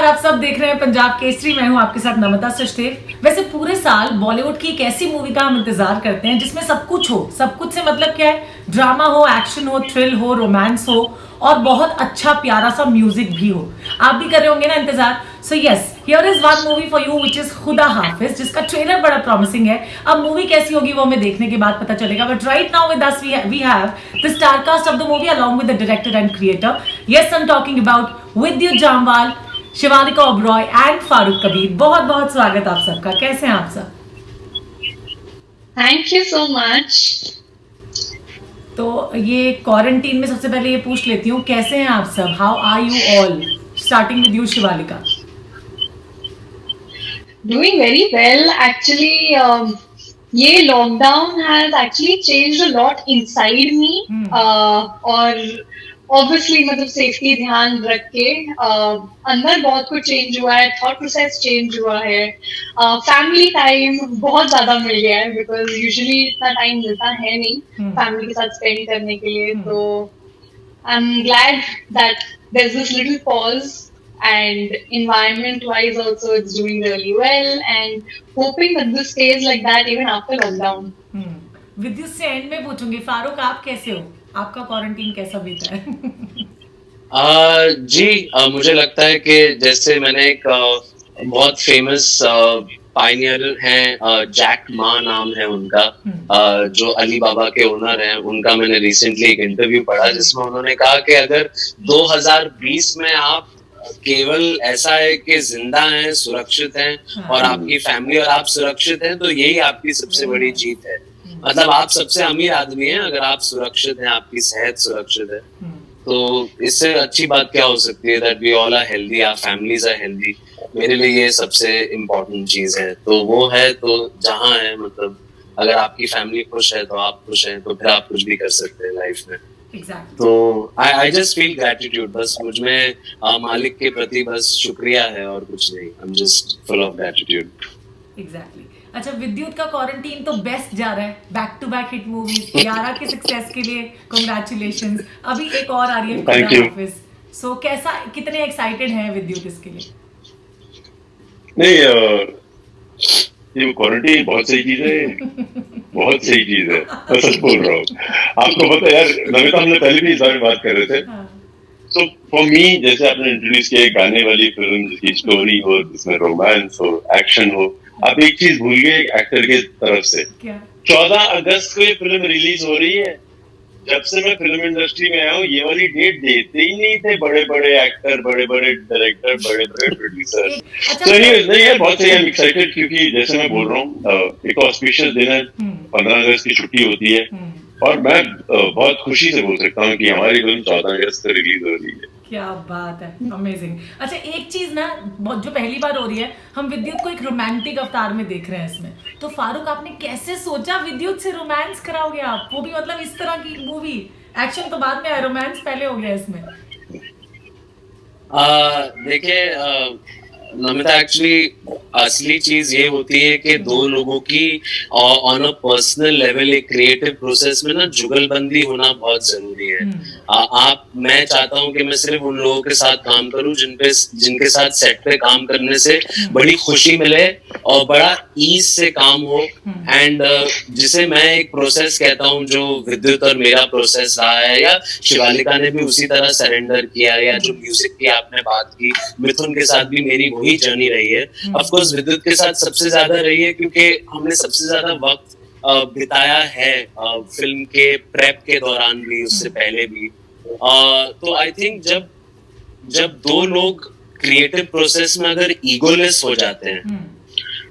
आप सब देख रहे हैं पंजाब केसरी। मैं हूं आपके साथ नमिता सचदेव। वैसे पूरे साल बॉलीवुड की एक ऐसी मूवी का हम इंतजार करते हैं जिसमें सब कुछ हो। सब कुछ से मतलब क्या है? ड्रामा हो, एक्शन हो, थ्रिल हो, रोमांस हो और बहुत अच्छा प्यारा सा म्यूजिक भी हो। आप भी कर रहे होंगे ना इंतजार। So yes, here is one movie for you which is खुदा हाफिज, जिसका ट्रेलर बड़ा प्रॉमिसिंग है। अब मूवी कैसी होगी वो हमें देखने के बाद पता चलेगा। But right now with us we have the star cast of the movie along with the director and creator. Yes, I'm talking about विद्युत जामवाल, शिवालिका ओबरॉय एंड फारूक कबीर। बहुत बहुत स्वागत आप सबका। कैसे हैं आप सब? Thank you so much. तो ये क्वारंटीन में सबसे पहले ये पूछ लेती हूँ, कैसे हैं आप सब? How are you all? Starting with you Shivalika. Doing very well actually. ये lockdown has actually changed a lot inside me और ऑब्वियसली मतलब सेफ्टी ध्यान रख के अंदर बहुत कुछ चेंज हुआ है, थॉट प्रोसेस चेंज हुआ है, फैमिली टाइम बहुत ज्यादा मिल गया है बिकॉज यूजुअली इतना टाइम मिलता है नहीं फैमिली के साथ स्पेंड करने के लिए। तो I am glad that there is this little pause and environment wise also it's doing really well and hoping that this stays like that even after lockdown. विद्युत से एंड में पूछूंगी। फारूक, आप कैसे हो? आपका क्वारंटीन कैसा बीता है? जी, मुझे लगता है कि जैसे मैंने एक बहुत फेमस पायनियर हैं, जैक मा नाम है उनका, जो अली बाबा के ओनर हैं, उनका मैंने रिसेंटली एक इंटरव्यू पढ़ा जिसमें उन्होंने कहा कि अगर 2020 में आप केवल ऐसा है कि जिंदा हैं, सुरक्षित हैं और आपकी फैमिली और आप सुरक्षित हैं, तो यही आपकी सबसे बड़ी जीत है। मतलब आप सबसे अमीर आदमी हैं अगर आप सुरक्षित हैं, आपकी सेहत सुरक्षित है। तो इससे अच्छी बात क्या हो सकती है? That we all are healthy, our families are healthy. मेरे लिए ये सबसे इम्पोर्टेंट चीज है। तो वो है, तो जहाँ है, मतलब अगर आपकी फैमिली खुश है तो आप खुश हैं, तो फिर आप कुछ भी कर सकते हैं लाइफ में। Exactly. तो आई जस्ट फील ग्रेटिट्यूड। बस मुझ में मालिक के प्रति बस शुक्रिया है और कुछ नहीं। I am just full of gratitude. Exactly. अच्छा, विद्युत का क्वारंटीन तो बेस्ट जा रहा है। Back to back hit movies, 11 के सक्सेस के लिए कांग्रेचुलेशंस। अभी एक और आ रही है खुदा हाफिज। सो कैसा, कितने एक्साइटेड हैं विद्युत इसके लिए? नहीं, ये क्वारंटीन बहुत सही चीज है। बहुत सही चीज है, मैं सच बोल रहा हूँ। आपको पता है यार नमिता, हमने पहले भी इस बारे में बात कर रहे थे। तो फॉर मी, जैसे आपने इंट्रोड्यूस किया गाने वाली फिल्म जिसकी स्टोरी हो, जिसमें रोमांस हो, एक्शन हो, आप एक चीज भूल गए एक्टर के तरफ से। 14 अगस्त को ये फिल्म रिलीज हो रही है। जब से मैं फिल्म इंडस्ट्री में आया हूँ ये वाली डेट देते ही नहीं थे बड़े बड़े एक्टर, बड़े बड़े डायरेक्टर, बड़े बड़े प्रोड्यूसर। तो नहीं है, बहुत सही, आई एम एक्साइटेड क्योंकि जैसे मैं बोल रहा हूँ एक ऑस्पिशियस दिन है, 15 अगस्त की छुट्टी होती है और मैं बहुत खुशी से बोल सकता हूँ कि हमारी फिल्म 14 अगस्त को रिलीज हो रही है। क्या बात है, अमेजिंग। अच्छा, एक चीज ना जो पहली बार हो रही है, हम विद्युत को एक रोमांटिक अवतार में देख रहे हैं इसमें। तो फारूक, आपने कैसे सोचा विद्युत से रोमांस कराओगे आप? वो भी मतलब इस तरह की मूवी। एक्शन तो बाद में है, रोमांस पहले हो गया इसमें। देखिए नमिता, एक्चुअली असली चीज ये होती है कि दो लोगों की ऑन अ पर्सनल लेवल एक क्रिएटिव प्रोसेस में ना जुगलबंदी होना बहुत जरूरी है। मैं चाहता हूँ कि मैं सिर्फ उन लोगों के साथ काम करूँ जिनके साथ सेट पे काम करने से बड़ी खुशी मिले और बड़ा ईज से काम हो। एंड जिसे मैं एक प्रोसेस कहता हूँ, जो विद्युत और मेरा प्रोसेस रहा है, या शिवालिका ने भी उसी तरह सरेंडर किया, या जो म्यूजिक की आपने बात की, मिथुन के साथ भी मेरी वही जर्नी रही है। ऑफ कोर्स विद्युत के साथ सबसे ज्यादा रही है क्योंकि हमने सबसे ज्यादा वक्त बिताया है फिल्म के प्रेप के दौरान भी, उससे पहले भी। तो आई थिंक जब दो लोग क्रिएटिव प्रोसेस में अगर ईगोलेस हो जाते हैं,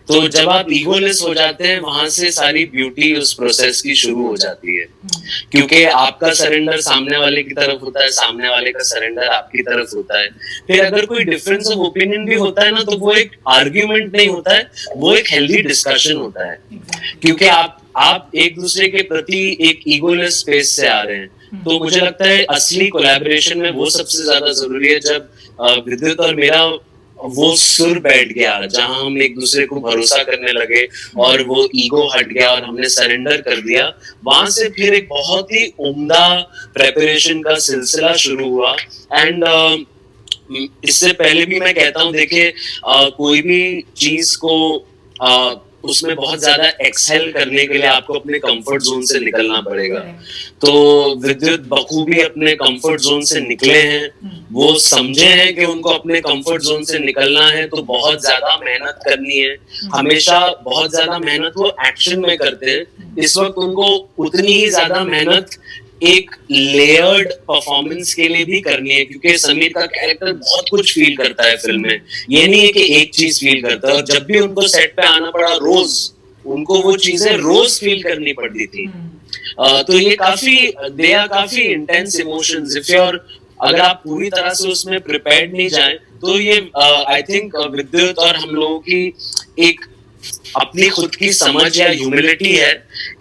तो जब आप ईगोलेस हो जाते हैं, वहां से सारी ब्यूटी उस प्रोसेस की शुरू हो जाती है। क्योंकि आपका सरेंडर सामने वाले की तरफ होता है, सामने वाले का सरेंडर आपकी तरफ होता है। फिर अगर कोई डिफरेंस ऑफ ओपिनियन भी होता है ना, तो वो एक आर्ग्यूमेंट नहीं होता है, वो एक हेल्दी डिस्कशन होता है। क्योंकि आप एक दूसरे के प्रति एक ईगोलेस स्पेस से आ रहे हैं। तो मुझे लगता है असली कोलैबोरेशन में वो सबसे ज्यादा जरूरी है, जब विद्युत और मेरा वो सुर बैठ गया, जहां हम एक दूसरे को भरोसा करने लगे और वो ईगो हट गया और हमने सरेंडर कर दिया। वहां से फिर एक बहुत ही उम्दा प्रेपरेशन का सिलसिला शुरू हुआ। एंड इससे पहले भी मैं कहता हूँ, देखिए कोई भी चीज को उसमें बहुत ज्यादा एक्सेल करने के लिए आपको अपने कंफर्ट जोन से निकलना पड़ेगा। तो विद्युत बखूबी अपने कंफर्ट जोन से निकले हैं, वो समझे हैं कि उनको अपने कंफर्ट जोन से निकलना है तो बहुत ज्यादा मेहनत करनी है। हमेशा बहुत ज्यादा मेहनत वो एक्शन में करते हैं। इस वक्त उनको उतनी ही ज्यादा मेहनत एक लेयर्ड परफॉर्मेंस के लिए भी करनी है, क्योंकि समीर का कैरेक्टर बहुत कुछ फील करता है फिल्म में। ये नहीं है कि एक चीज फील करता है, और जब भी उनको सेट पे आना पड़ा रोज, उनको वो चीजें रोज फील करनी पड़ती थी। तो ये दे आर काफी इंटेंस इमोशंस। इफ यूर अगर आप पूरी तरह से उसमें प्रिपेयर्ड नहीं जाए तो ये आई थिंक विद्युत और हम लोगों की एक अपनी खुद की समझ या ह्यूमिलिटी है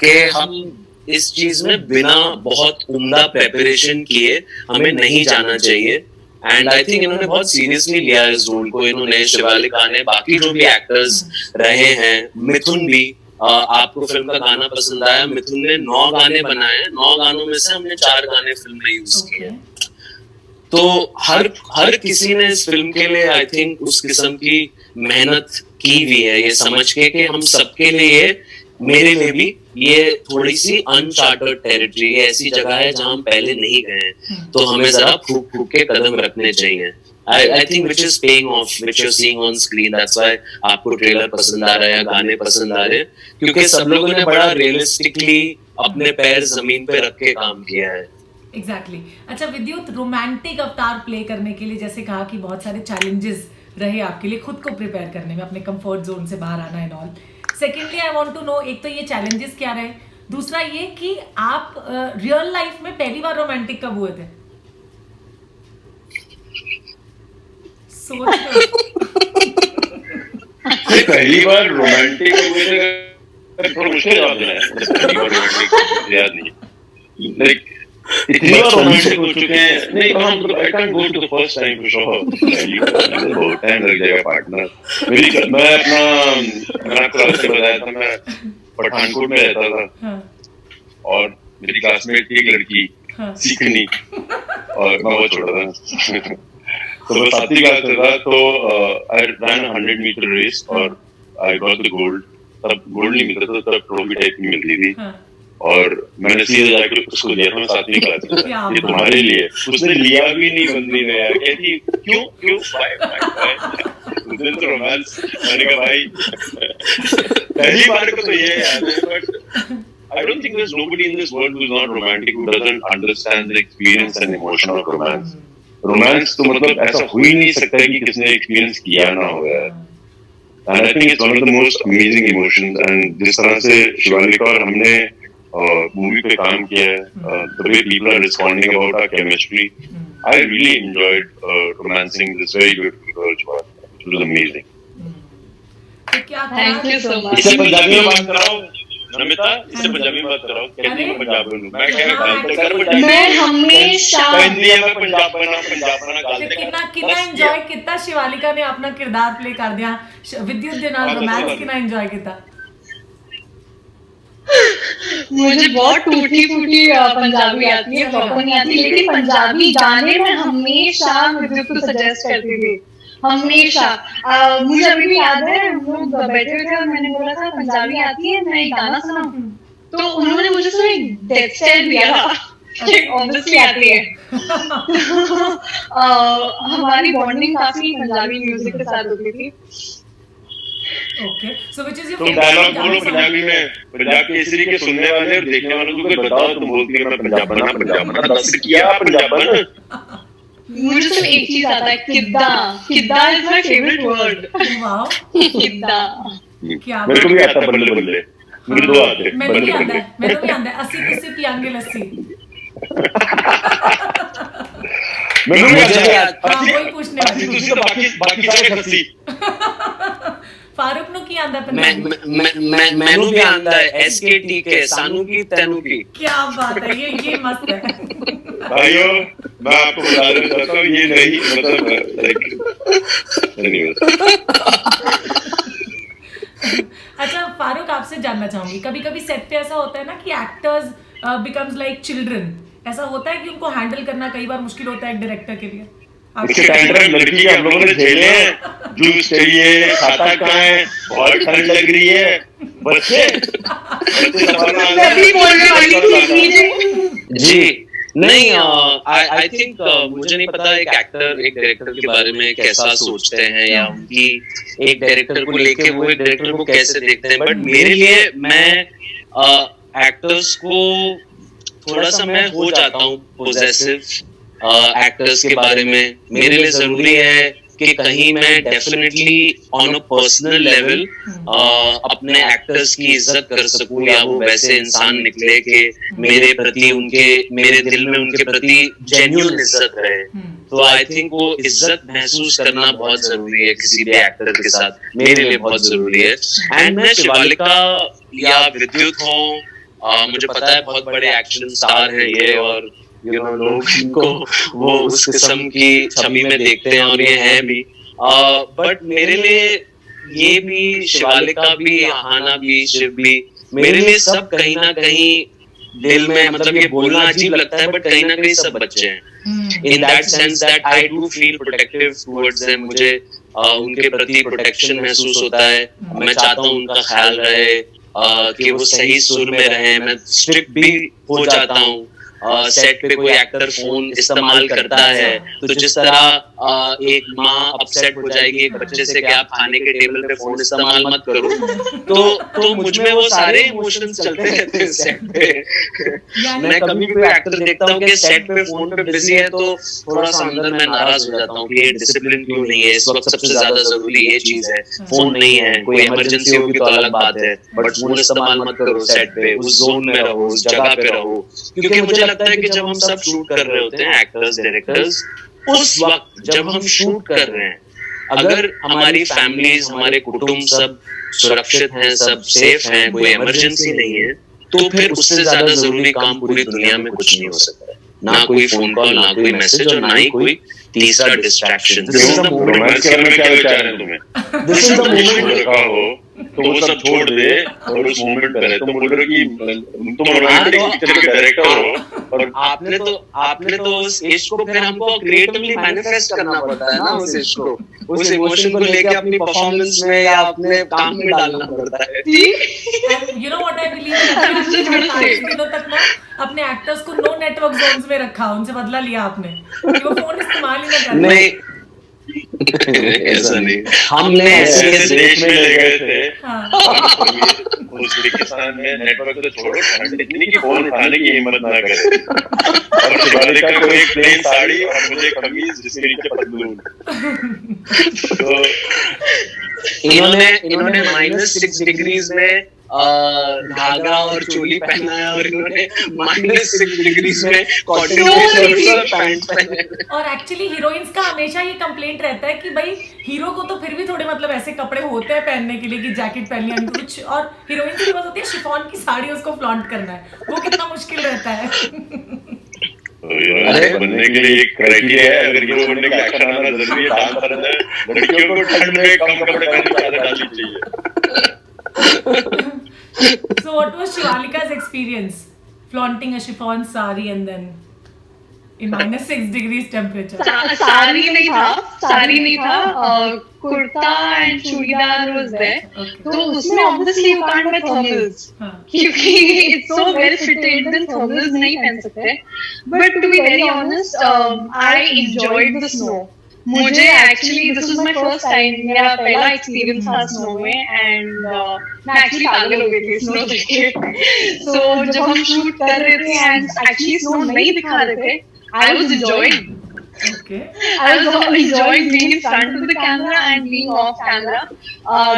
कि हम इस चीज में बिना बहुत उम्दा प्रेपरेशन किए हमें नहीं जाना चाहिए। एंड आई थिंक इन्होंने बहुत सीरियसली लिया इस रोल को। इन्होंने, शिवालिका ने, बाकी जो भी एक्टर्स रहे हैं, मिथुन भी, आपको फिल्म का गाना पसंद आया। मिथुन ने 9 गाने बनाए, 9 गानों में से हमने 4 गाने फिल्म में यूज किए। तो हर किसी ने इस फिल्म के लिए आई थिंक उस किस्म की मेहनत की हुई है, ये समझ के कि हम सबके लिए, मेरे लिए भी, ये थोड़ी सी अनचार्टर्ड टेरिटरी है, ऐसी जगह है जहां हम पहले नहीं गए हैं, तो हमें जरा फूक फूक के कदम रखने चाहिए। I think which is paying off, which you're seeing on screen. That's why आपको ट्रेलर पसंद आ रहा है, गाने पसंद आ रहे हैं, क्योंकि सब लोगों ने बड़ा रियलिस्टिकली अपने पैर जमीन पे रख के काम किया है। एग्जैक्टली अच्छा विद्युत, रोमांटिक अवतार प्ले करने के लिए जैसे कहा कि बहुत सारे चैलेंजेस रहे आपके लिए खुद को प्रिपेयर करने में, अपने कंफर्ट जोन से बाहर आना and all. Secondly I want to know, एक तो ये चैलेंजेस क्या रहे, दूसरा ये कि आप रियल लाइफ में पहली बार रोमांटिक कब हुए थे? पहली बार रोमांटिक हुए थे, थोड़ा मुश्किल जवाब देना है। पहली बार रोमांटिक याद नहीं, लाइक इतनी बार रोमांटिक हो चुके हैं। नहीं, हम मतलब I can't go to the first time for sure, बहुत टाइम लग जाएगा पार्टनर। मैं आपको आपसे बताया था, मैं पठानकोट में रहता था और मेरी क्लासमेट थी एक लड़की, सीखनी, और मैं बहुत छोटा था तो मैं 7वीं क्लास में था। तो आई रन 100 मीटर रेस और आई गॉट द गोल्ड। तब गोल्ड नहीं मिलता था, तब ट्रॉफी टाइप की मिलती थी, और मैंने सीधे जाके उसको दिया था। मैं 7वीं क्लास में, ये तुम्हारे लिए। उसने लिया भी नहीं बंदी ने यार, कहती क्यों तो रोमांस। मैंने कहा भाई पहली बार को तो ये याद है, but I don't think there's nobody in this world who's not romantic who doesn't understand the experience and emotion of romance. Romance तो मतलब ऐसा हो ही नहीं सकता कि किसने एक्सपीरियंस किया ना हो यार। And I think it's one of the most amazing emotions. And जिस तरह से शिवालिका और हमने मूवी पे काम किया है, the way people are responding about our chemistry, I really enjoyed romancing this very beautiful girl. It was amazing. Thank you so much. इससे पंजाबी में बात कराओ नमिता, इससे पंजाबी में बात कराओ। कहती है पंजाब में, मैं क्या करता, मैं हमेशा कहती है मैं पंजाब बना गालते कितना एंजॉय कितना शिवालिका ने अपना किरदार प्ले कर दिया विद्युत दे नाल रोमांस कितना एंजॉय किया। मुझे बहुत टूटी फूटी पंजाबी आती है, प्रॉपर नहीं आती, लेकिन पंजाबी गाने में हमेशा विद्युत को सजेस्ट करती थी, हमेशा। मुझे अभी भी याद है, हम लोग बैठे हुए थे और मैंने बोला था पंजाबी आती है, मैं एक गाना सुनाऊं, तो उन्होंने मुझे सिर्फ एक डेथ स्टेयर दिया था, ऑब्वियसली आती है। हमारी बॉन्डिंग काफी पंजाबी म्यूजिक के साथ होती थी। Okay, so which is your तुम डायलॉग बोलो पंजाबी में, पंजाब केसरी के सुनने वाले और देखने वालों को बताओ, तुम बोलती है मैं पंजाब बना, दस किया पंजाब बना। मुझे सिर्फ एक चीज आता है, किद्दा। किद्दा is my favourite word. Wow, किद्दा। क्या मेरे को भी आता बल्ले बल्ले, मुझे 2 आते हैं, मैंने भी आता है 80 किसी पियांगे लस्सी। मुझे कोई पूछने वाली दूसरी तो बाकी सारे खस्सी। फारूक नु की आंदा पंजाबी? मैनू भी आंदा है, SKT के, सानू की, तैनू की। क्या बात है, ये मस्त है। भाइयों मैं आपको बता देना चाहता हूँ, ये नहीं मतलब अच्छा फारूक, आपसे जानना चाहूंगी, कभी कभी सेट पे ऐसा होता है ना कि एक्टर्स बिकम्स लाइक चिल्ड्रन, ऐसा होता है कि उनको हैंडल करना कई बार मुश्किल होता है एक डायरेक्टर के लिए? इसके टैंट्रम लड़की के हम लोगों ने झेले हैं, जूस चाहिए, खाता कहाँ है, बहुत ठंड लग रही है, बच्चे जी नहीं, आई थिंक मुझे नहीं पता एक एक्टर एक डायरेक्टर के बारे में कैसा सोचते हैं या उनकी एक डायरेक्टर को लेके वो एक डायरेक्टर को कैसे देखते हैं, बट मेरे लिए मैं एक्टर्स को थोड़ा सा मैं हो जाता हूँ पोजेसिव एक्टर्स के बारे में। मेरे लिए जरूरी है कि कहीं मैं definitely on a personal level अपने एक्टर्स की इज्जत कर सकूं या वो वैसे इंसान निकले कि मेरे प्रति उनके मेरे दिल में उनके प्रति जेन्युइन इज्जत रहे। तो आई थिंक वो इज्जत महसूस करना बहुत जरूरी है किसी भी एक्टर के साथ, मेरे लिए बहुत जरूरी है। एंड मैं शिवालिका या विद्युत हो, मुझे पता है बहुत बड़े एक्शन स्टार हैं ये, और लोग इनको वो उस किस्म की छवि में देखते हैं और ये हैं भी, बट मेरे लिए ये भी शिवालिका भी आहाना भी शिव भी मेरे लिए सब कहीं ना कहीं दिल में, मतलब ये बोलना अजीब लगता है बट कहीं ना कहीं सब बच्चे हैं। In that sense that I do feel protective towards them. मुझे उनके प्रति प्रोटेक्शन महसूस होता है, मैं चाहता हूँ उनका ख्याल रहे, कि वो सही सुर में रहे। मैं स्ट्रिक्ट भी हो जाता हूँ, सेट पे कोई एक्टर फोन इस्तेमाल करता है तो जिस तरह एक माँ अपसेट हो जाएगी एक बच्चे से कि आप खाने के टेबल पे फोन इस्तेमाल मत करो, तो मुझ में वो सारे इमोशंस चलते रहते हैं सेट पे। मैं कभी भी कोई एक्टर देखता हूँ कि सेट पे फोन पे बिजी है तो थोड़ा सा अंदर मैं नाराज हो जाता हूँ कि ये डिसिप्लिन क्यों नहीं है, इस वक्त सबसे ज्यादा जरूरी ये चीज है, फोन नहीं है, कोई इमरजेंसी होगी तो अलग बात है, बट फोन इस्तेमाल मत करो सेट पे, उस जोन में रहो, उस जगह पे रहो। क्योंकि मुझे लगता है कि जब हम सब शूट कर रहे होते हैं एक्टर्स डायरेक्टर्स, उस वक्त जब हम शूट कर रहे हैं अगर हमारी फैमिलीज हमारे कुटुंब सब सुरक्षित हैं, सब सेफ हैं, कोई इमरजेंसी नहीं है, तो फिर उससे ज्यादा जरूरी काम पूरी दुनिया में कुछ नहीं हो सकता है। ना कोई फोन कॉल, ना कोई मैसेज और ना ही कोई तीसरा डिस्ट्रैक्शन। रोमांस के बारे में क्या विचार है तुम्हें? दिस इज द मोमेंट लड़का हो तो वो सब छोड़ दे और उस मोमेंट पे रहे। तुम बोल रहे हो कि तुम रोमांटिक पिक्चर के डायरेक्टर हो और आपने तो उस इश्क को फिर हमको क्रिएटिवली मैनिफेस्ट करना पड़ता है ना, उस इश्क को, उस इमोशन को लेके अपनी परफॉर्मेंस में या अपने काम में डालना पड़ता है। You know what I believe, दिनों तक ना अपने एक्टर्स को नो नेटवर्क जोन्स में रखा, उनसे बदला लिया आपने कि वो फोन इस्तेमाल ही ना करें। नहीं ऐसा नहीं, हमने ऐसे देश में ले गए थे हाँ। उज्बेकिस्तान में नेटवर्क तो छोड़ो, ठंड इतनी कि फोन उठाने की हिम्मत ना करे, और शिवालिका को एक प्लेन साड़ी और मुझे कमीज जिसके नीचे पतलून। तो इन्होंने -6 डिग्रीज में धागा और चोली पहना है और इन्होंने -6 डिग्रीज में कॉटन के शर्ट पैंट पहने। और एक्चुअली हीरोइंस का हमेशा ये कंप्लेंट रहता है कि भाई हीरो को तो फिर भी थोड़े मतलब ऐसे कपड़े होते हैं पहनने के लिए कि जैकेट पहन लिया कुछ, और हीरोइन की बात होती है शिफॉन की साड़ी उसको फ्लॉन्ट करना है, वो कितना मुश्किल रहता है। बनने के लिए एक क्राइटेरिया है, अगर हीरो बनने का एक्शन आना जरूरी है, डांस करना है, लड़कियों को ठंड में कम कपड़े पहनने की आदत डालनी चाहिए। So what was Shivalika's experience flaunting a chiffon sari and then in -6 degrees temperature? Sari नहीं था, kurta and churidar was there. तो उसमें obviously you can't wear thermals क्योंकि it's so well fitted, then thermals नहीं पहन सकते। But to be very honest I enjoyed the snow. मुझे actually this was my first time, मेरा पहला एक्सपीरियंस था स्नो में, एंड मैं एक्चुअली पागल हो गई थी स्नो देख के। सो जब हम शूट कर रहे थे एंड एक्चुअली स्नो नहीं दिखा रहे थे, I was enjoying. Okay. I was enjoying being in front of the camera and being off camera.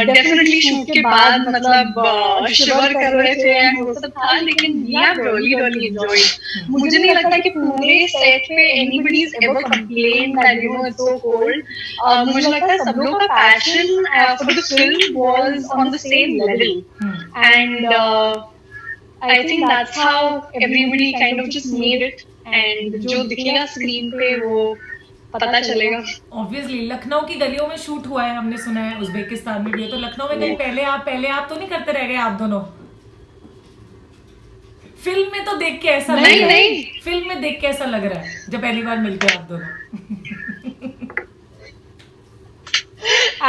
Definitely shoot के बाद मतलब shiver कर रहे थे and वो सब था, लेकिन we have really enjoyed. मुझे नहीं लगता कि पूरे set पे anybody's ever complained that you know it's so cold. मुझे लगता है सब लोग का passion for the film was on the same level, and I think that's how everybody kind of just made it. And जो दिखेगा screen पे वो पता चलेगा। ऑब्वियसली लखनऊ की गलियों में शूट हुआ है, हमने सुना है उज्बेकिस्तान में भी है, तो लखनऊ में कहीं पहले आप तो नहीं करते रह गए आप दोनों? फिल्म में तो देख के ऐसा नहीं फिल्म में देख के ऐसा लग रहा है जब पहली बार मिलते हैं आप दोनों।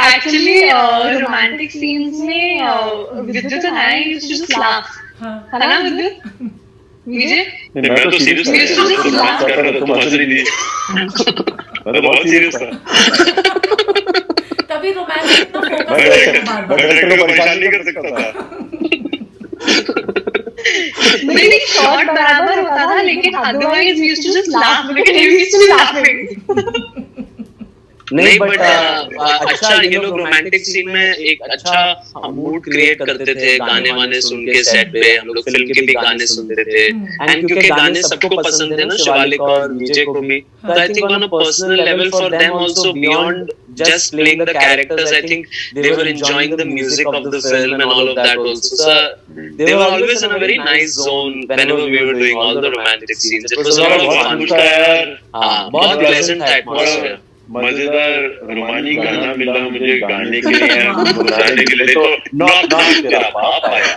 एक्चुअली रोमांटिक सीन्स में Vidyut and I used to just laugh, है ना विद्युत? विजय मैं तो सीरियस था, कर रहा था, तुम हंस रही थी। मैं तो बहुत सीरियस था। तभी रोमांस इतना फोकस डायरेक्टर को परेशान नहीं कर सकता था। नहीं शॉट बराबर होता था, लेकिन otherwise we used to just laugh because we used to laughing. नहीं बट अच्छा ये लोग रोमांटिक सीन में एक अच्छा मूड क्रिएट करते थे, गाने वाने सुन के सेट पे हम लोग फिल्म के भी गाने सुनते थे, एंड क्योंकि गाने सबको पसंद थे ना, शिवालिक और विजय को भी, तो I think on a personal level for them also beyond just playing the characters, I think they were enjoying the music of the film and all of that also. So they were always in a very nice zone whenever we were doing all the romantic scenes. It was a lot of fun. बहुत pleasant atmosphere. मजेदार रोमानी गाना मिला मुझे गाने के लिए, बुलाने के लिए, तो नॉक तेरा बाप आया।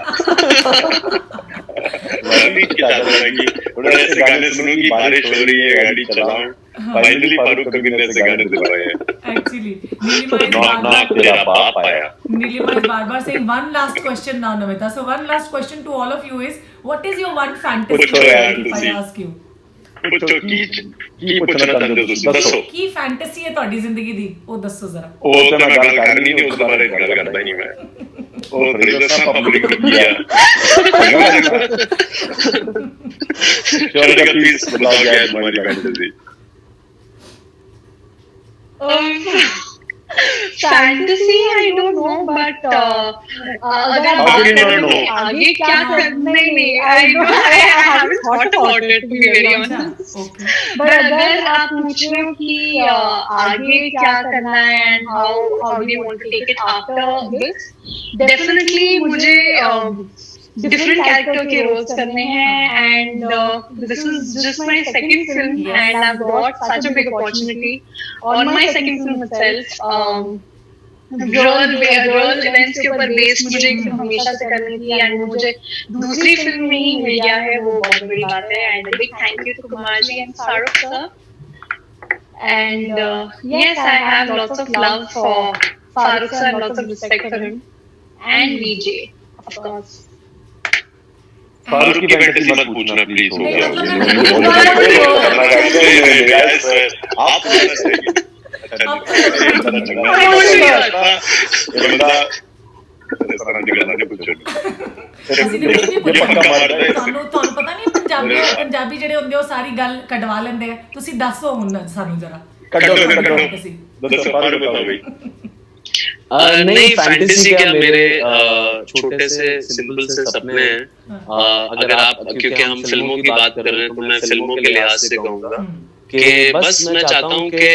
मैं भी चाहता था कि थोड़ा ऐसे गाने सुनूं कि बारिश हो रही है, गाड़ी चलाऊं। फाइनली फारूक कबीर ने ऐसे गाने दिलवाए हैं। एक्चुअली नॉक तेरा बाप आया। नीलिमा is बार-बार saying one last question now, Namita. So one last question to all of you is, what is your one fantasy if I ask you? ਪੁੱਛੋ ਕੀ ਪੁੱਛਣਾ ਚਾਹੁੰਦੇ ਹੋ ਤੁਸੀਂ, ਦੱਸੋ। ਕੀ ਫੈਂਟਸੀ ਹੈ ਤੁਹਾਡੀ ਜ਼ਿੰਦਗੀ ਦੀ, ਉਹ ਦੱਸੋ ਜ਼ਰਾ। ਉਹ ਤਾਂ ਮੈਂ ਗੱਲ ਕਰਨੀ ਨਹੀਂ, ਉਸ ਬਾਰੇ ਗੱਲ ਕਰਦਾ ਹੀ ਨਹੀਂ ਮੈਂ। ਉਹ ਦੱਸਾਂ ਪਬਲਿਕ ਕੀ ਆ। ਚਲੋ ਪਲੀਜ਼ बताओ क्या है तुम्हारी fantasy. Fantasy I don't know, but अगर बात करें आगे क्या करना, नहीं I haven't thought about it to be very honest, but अगर आप पूछ रहे हो कि आगे क्या करना है and how do you want to take it after this, definitely मुझे डिफरेंट कैरेक्टर के रोल्स करने हैं, and this is just my second film and I got such a big opportunity on my second film itself. Real events के ऊपर based मुझे एक film हमेशा से करनी थी, एंड मुझे दूसरी फिल्म में ही मिल गया है, वो बहुत बड़ी बात है। And big thank you to Kumar ji and Shahrukh sir, and yes I have lots of love for Shahrukh sir, lots of respect for him and Vijay of course. Farooq की फैंटेसी मत पूछना प्लीज, हो गया। ਤੁਹਾਨੂੰ ਪਤਾ ਨਹੀਂ ਪੰਜਾਬੀ ਜਿਹੜੇ ਹੁੰਦੇ ਉਹ ਸਾਰੀ ਗੱਲ ਕਢਵਾ ਲੈਂਦੇ ਆ, ਤੁਸੀਂ ਦੱਸੋ ਹੁਣ ਸਾਨੂੰ ਜਰਾ। ਕੱਢੋ ਦੱਸੋ फारूक बताओ भाई। नहीं फैंटेसी क्या, मेरे छोटे से सिंपल से सपने हैं। अगर आप, क्योंकि हम फिल्मों की बात कर रहे हैं, तो मैं फिल्मों के लिहाज से कहूंगा कि बस मैं चाहता हूं कि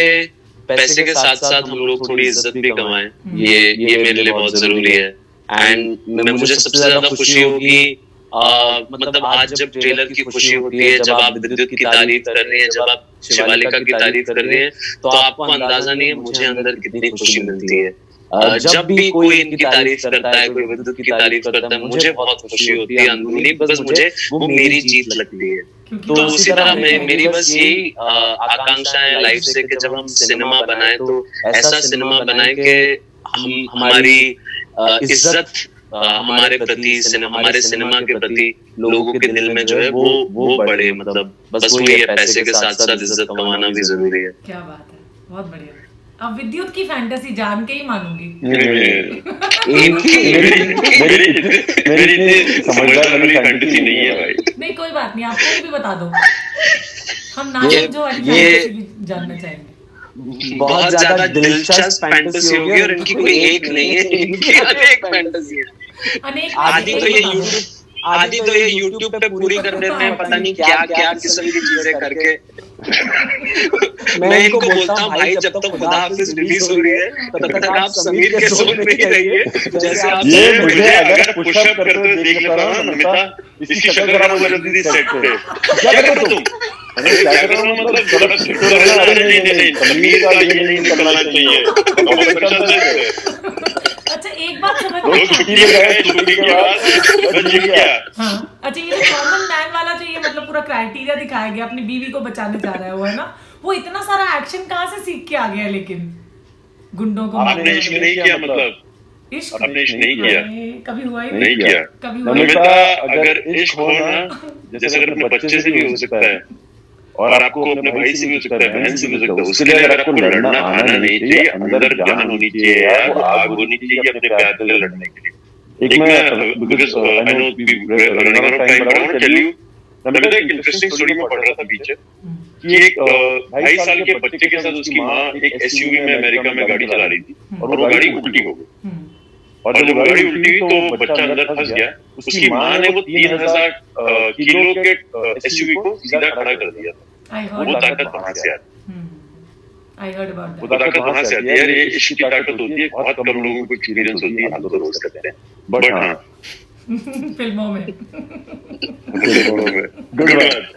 पैसे के साथ साथ हम लोग थोड़ी इज्जत भी कमाएं, ये मेरे लिए बहुत जरूरी है। एंड मुझे सबसे ज्यादा खुशी होगी, मतलब आज जब ट्रेलर की खुशी होती है, जब आप विद्युत की तारीफ कर रहे हैं, जब आप शिवालिका की तारीफ कर रहे हैं, तो आपको अंदाजा नहीं है मुझे अंदर कितनी खुशी मिलती है। जब भी कोई इनकी तारीफ करता है, कोई विद्युत की तारीफ करता है, मुझे बहुत खुशी होती है अंदरूनी, बस मुझे वो मेरी जीत लगती है। तो उसी तरह मेरी बस यही आकांक्षा है लाइफ से कि जब हम सिनेमा बनाए तो ऐसा सिनेमा बनाए कि हम हमारी इज्जत हमारे प्रति, हमारे सिनेमा के प्रति लोगों के दिल में जो है वो बढ़े, मतलब बस वही है, पैसे के साथ साथ इज्जत कमाना भी जरूरी है। क्या बात है, बहुत बढ़िया। अब विद्युत की फैंटेसी जान के ही मानूंगी। मेरी समझदार वाली फैंटेसी नहीं है भाई। नहीं कोई बात नहीं, आपको भी बता दो, हम नाम जो फैंटेसी भी जानना चाहेंगे। बहुत ज्यादा दिलचस्प फैंटेसी होगी और इनकी कोई एक नहीं है, इनकी अनेक फैंटेसी है। आदि तो ये YouTube पे पूरी कर देते हैं, पता नहीं क्या क्या किस्म की चीजें करके। मैं इनको बोलता हूँ भाई, जब तक खुदा हाफिज रिलीज हो रही है तब तक आप समीर के जोन में ही रहिए। जैसे आप ये मुझे अगर पुशअप करते हुए देख लेता हूं ना नमिता, इसकी शक्ल खराब हो जाती थी सेट पे। क्या कर तुम? अरे क्या कर रहा हूं, मतलब गलत फिट हो रहा है। नहीं समीर का ये नहीं निकलना चाहिए। अच्छा एक बात समझ लोग छुट्टी में गए, छुट्टी के बाद बस ये क्या? हाँ, अच्छा ये कॉमन मैन वाला जो ये मतलब पूरा क्राइटेरिया दिखाया गया, अपनी बीवी को बचाने जा रहा है वो, है ना? वो इतना सारा एक्शन कहाँ से सीख के आ गया? लेकिन गुंडों को आपने इश्क नहीं किया, मतलब इश्क आपने इश्क नहीं किया, कभी हुआ ही नहीं किया। कभी हुआ ही नमिता, अगर इश्क हो ना, जैसे अगर अपने बच्चे से भी हो सकता है और आपको अपने भाई से भी हो सकता है, बहन से भी हो सकता है, उसके लिए अगर आपको लड़ना आना नहीं चाहिए, अंदर जान होनी चाहिए यार, वो आग होनी चाहिए अपने प्यार के लिए लड़ने के लिए। एक मैं because I know running out of time, but I tell you, Namita एक इंटरेस्टिंग स्टोरी में पढ़ रहा था पीछे कि एक 2.5 साल के बच्चे के साथ उसकी माँ एक एसयूवी में अमेरिका में गाड़ी चला रही थी और वो गाड़ी उल्टी हो गई, और जब वो गाड़ी उल्टी हुई तो वो बच्चा अंदर फंस गया। उसकी माँ ने वो 3000 किलो के एसयूवी को सीधा खड़ा कर दिया था। वो ताकत वहां से आती है, I heard about वो that. ताकत वहां से आती है यार। ये इश्क की ताकत होती है, बहुत कम लोगों को एक्सपीरियंस होती है, हम तो रोज करते हैं, बट हाँ फिल्मों में। Good work.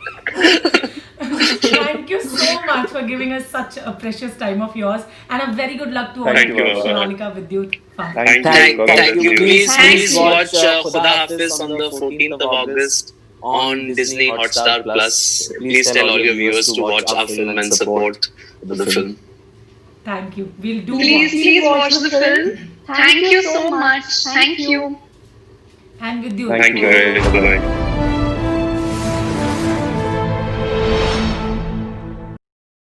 Thank you so much for giving us such a precious time of yours, and a very good luck to all Thank of you, you. Sonalika, Vidyut. Fine. Thank you. Please Thank watch Khuda Hafiz on the 14th of August on Disney Hotstar Plus. Please tell all your viewers to watch our film and support the film. Thank you. We'll do. Please watch the film. Thank you so much. Thank you. And Vidyut. Thank you. Bye bye.